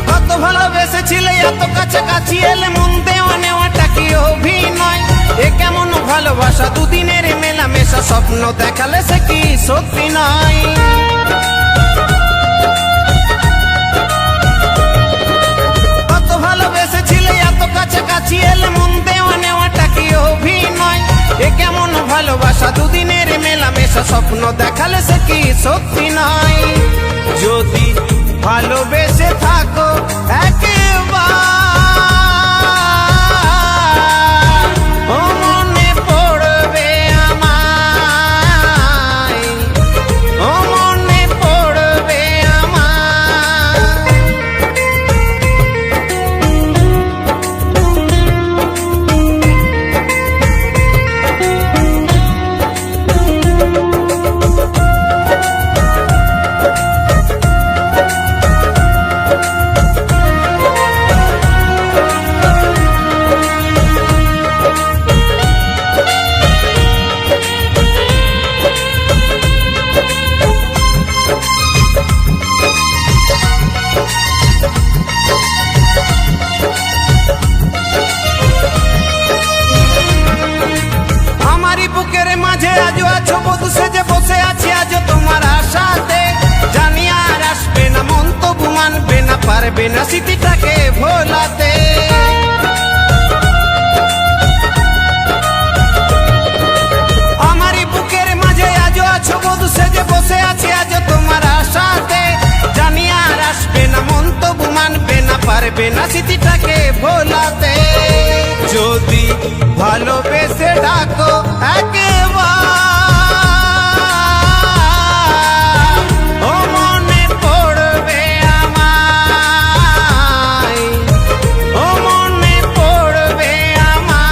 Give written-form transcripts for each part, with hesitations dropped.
কত ভালোবেসেছিলে এত কাছাকাছি এলে মন দেওয়া নেওয়াটা কি অভিনয়? এ কেমন ভালোবাসা, দুদিনের মেলামেশা, স্বপ্ন দেখালে সে কি সত্যি নয়? কত ভালোবেসেছিলে এত কাছাকাছি এলে মন দেওয়া নেওয়াটা কি অভিনয়? এ কেমন ভালোবাসা, দুদিনের মেলামেশা, স্বপ্ন দেখালে সে কি সত্যি নয়? যদি ভালোবেসে থাকো একবার, ও মনে পড়বে আমায়, ও মনে পড়বে আমায়। বুকের মাঝে আজও আছো বধূ সেজে বসে আছি আজও তোমার আশাতে, জানি আর আসবে না, মন তবু মানবে না, পারবে না স্মৃতিটাকে ভোলাতে। আমারই বুকের মাঝে আজও আছো বধূ সেজে বসে আছি আজও তোমার আশাতে, জানি আর আসবে না, মন তবু মানবে না, পারবে না স্মৃতিটাকে ভোলাতে। যদি ভালোবেসে ডাকো একবার, ও মনে পড়বে আমায়, ও মনে পড়বে আমায়।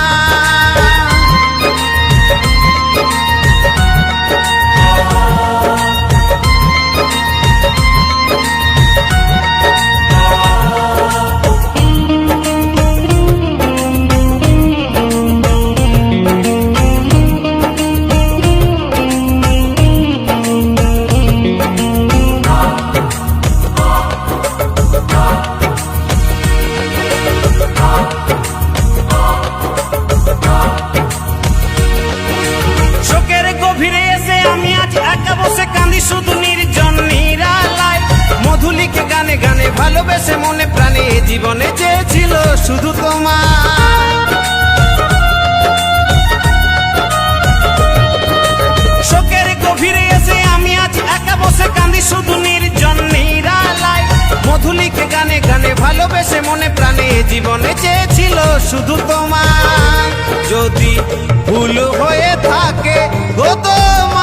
গভীরে এসে আমি আজ একা বসে কাঁদি শুধু নির্জন নিরালায়, মধুলিকে গানে গানে ভালোবেসে মনে প্রাণে জীবনে চেয়েছিল শুধু তোমার। শোকের গভীরে এসে আমি আজ একা বসে কাঁদি শুধু নির্জন নিরালায়, মধুলিকে গানে গানে ভালোবেসে মনে প্রাণে জীবনে চেয়েছিল শুধু তোমার। যদি ভুল হয়ে থাকে গো তোমার,